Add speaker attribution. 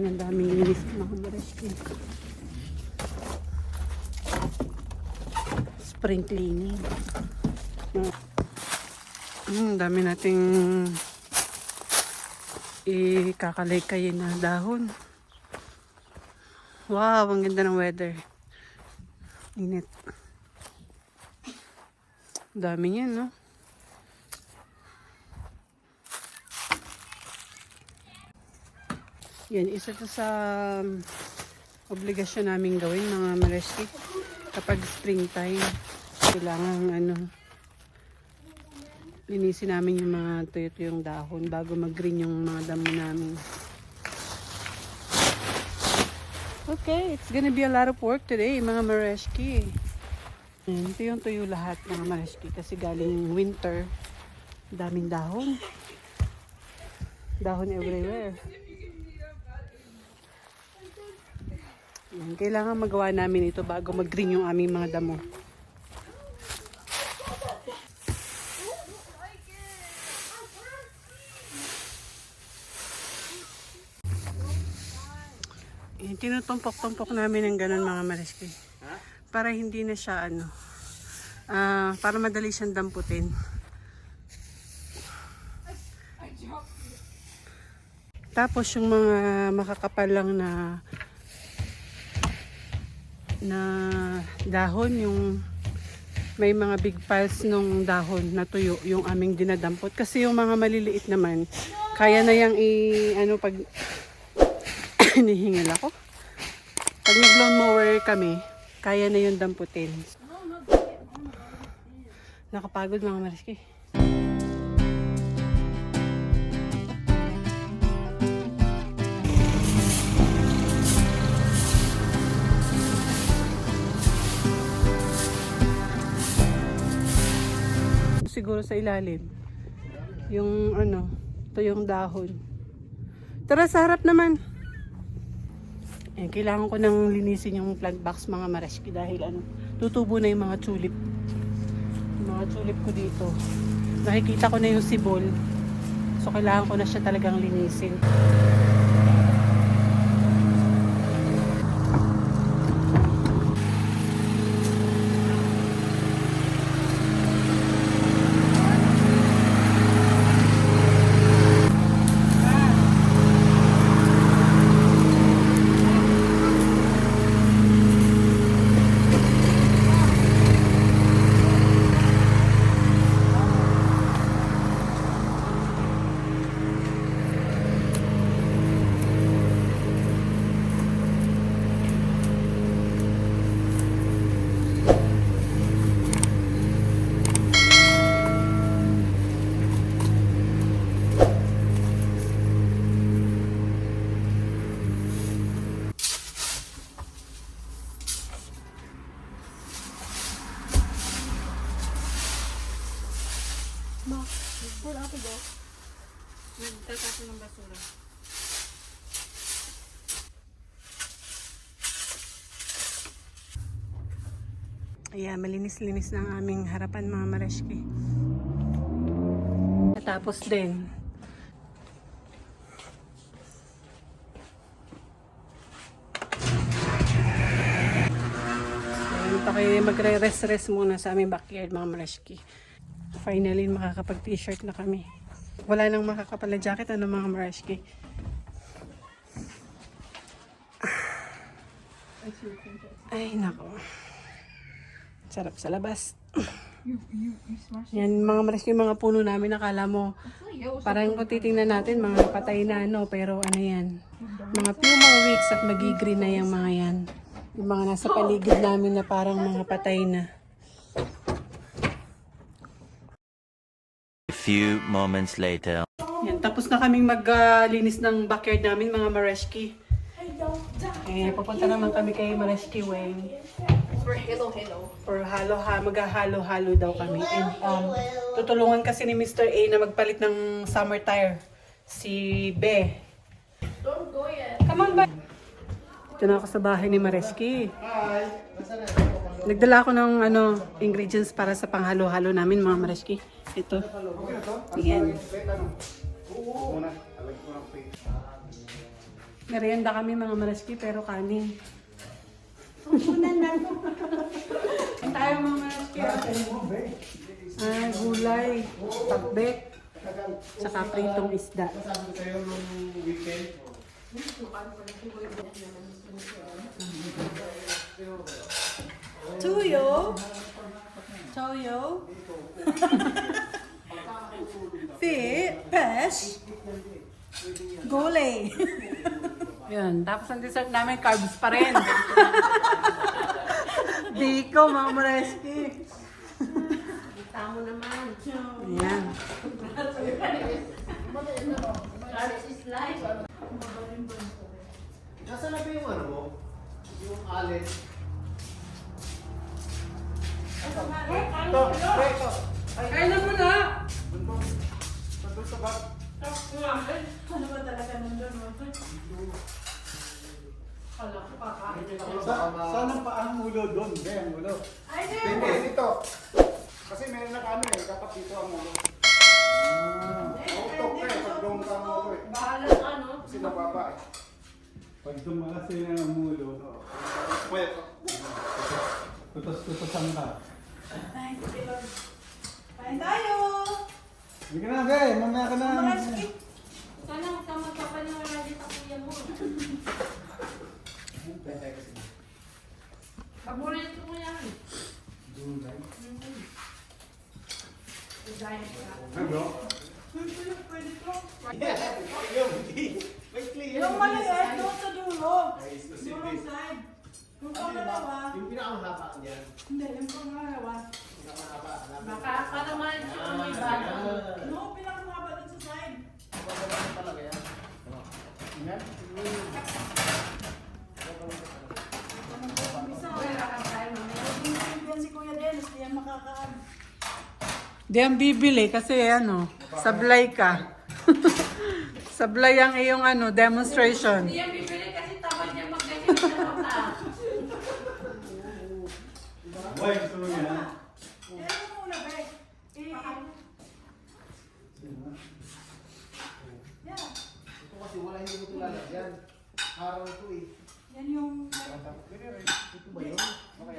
Speaker 1: Ayan, ang daming linis mga Mareski. Spring cleaning. Dami nating ikakalay-kayin na dahon. Wow, ang ganda ng weather. Init. Dami niyan, no? Yan, isa to sa obligasyon namin gawin mga Mareski. Kapag springtime, kailangan linisin namin yung mga tuyo-tuyong dahon bago mag-green yung mga damo namin. Okay, it's gonna be a lot of work today mga Mareski. Ito yung tuyo lahat mga Mareski kasi galing winter. Daming dahon. Dahon everywhere. Yan, kailangan magawa namin ito bago mag-green yung aming mga damo. Tinutumpok-tumpok namin ng ganun mga Mareski. Para hindi na siya para madali siyang damputin. Tapos yung mga makakapal lang na dahon, yung may mga big piles nung dahon na tuyo yung aming dinadampot. Kasi yung mga maliliit naman, kaya na yung pag hinihingal ako. Pag nag-lawn mower kami, kaya na yung damputin. Nakapagod mga Mareski. Siguro sa ilalim. Yung ito yung dahon. Tara sa harap naman. Kailangan ko nang linisin yung plant box mga Mareski dahil tutubo na yung mga tulip. Yung mga tulip ko dito. Nakikita ko na yung sibol. So kailangan ko na siya talagang linisin. Ma, where ako go? Nagtatapon ng basura. Ayan, malinis-linis ng aming harapan mga Mareski. Tapos din, pa kayo magre-rest muna sa aming backyard mga Mareski. Finally, makakapag t-shirt na kami. Wala nang makakapal na jacket, mga Mareski. Ay, nako. Sarap sa labas. Yan, mga Mareski, yung mga puno namin, nakala mo, parang kung titingnan natin, mga patay na pero yan. Mga few more weeks at magi-green na yung mga yan. Yung mga nasa paligid namin na parang mga patay na.
Speaker 2: Few moments later.
Speaker 1: Yan, tapos na kaming maglinis ng backyard namin mga Mareski. Pupunta naman kami kay Mareski Weng.
Speaker 3: For hello.
Speaker 1: For maghahalo-halo daw kami. And tutulungan kasi ni Mr. A na magpalit ng summer tire. Si Be.
Speaker 3: Don't go yet.
Speaker 1: Come on, ba? Ito na ako sa bahay ni Mareski. Nagdala ako ng ingredients para sa panghalo-halo namin mga Mareski. Ito. Ayan. Merienda kami mga Maraski, pero kanin. Ang tayo mga Maraski. Gulay, tagbek, saka pritong isda. Tuyo. Toyo. Fish. Gulay. Yan. Tapos ang dessert namin, carbs pa rin. Biko, mga Maraski.
Speaker 3: Tamo naman.
Speaker 1: Yan.
Speaker 3: Carbs is life.
Speaker 4: Nasaan na ba yung ano mo? Yung alin? Ito, pre, ito.
Speaker 1: Kaya na mo na!
Speaker 4: Nandun sa bag.
Speaker 1: Ano ba talaga nandun mo?
Speaker 4: Saan ang paang ulo doon? Hindi, ang ulo. Hindi, dito. Kasi meron na kami eh. Dapat dito ang ulo. Utok ka eh. Pag doon ka ang ulo eh.
Speaker 3: Bahala ka, no?
Speaker 4: Kasi nababa eh.
Speaker 5: Pag tumakas yun ang mulo,
Speaker 4: Wait.
Speaker 5: tutos-tutosan ka.
Speaker 1: Kain tayo!
Speaker 5: Hindi ka na, Gay. Mamaya ka na.
Speaker 3: Sana magkamagpapaniwala din sa kuya mo. Paborito ko yan.
Speaker 4: Ano?
Speaker 1: Yung maliit doon sa dulo.
Speaker 4: Ay,
Speaker 1: Yung
Speaker 4: specific.
Speaker 1: side. Yung pangalawa.
Speaker 4: Yung pinakamahaba niyan.
Speaker 1: Hindi, yung pangalawa.
Speaker 4: Pinakamahaba.
Speaker 3: Baka pa naman siya may bago.
Speaker 1: No, pinakamahaba doon sa side.
Speaker 4: Pinakamahaba talaga yan. Yan.
Speaker 1: Yan si Kuya Dennis, di yan makakaan. Di yan bibili kasi ano, sablay ka. Sablay ang iyong ano, demonstration.
Speaker 3: Hindi yan bibili kasi tamad niya magganyan sa mata.
Speaker 5: Boy, gusto mo yan?
Speaker 1: Kaya mo muna, Be. Yeah.
Speaker 4: Ito kasi wala hindi mo tulala. Yan. Araw ito eh.
Speaker 1: Yan yung...
Speaker 4: Ito ba yun? Okay.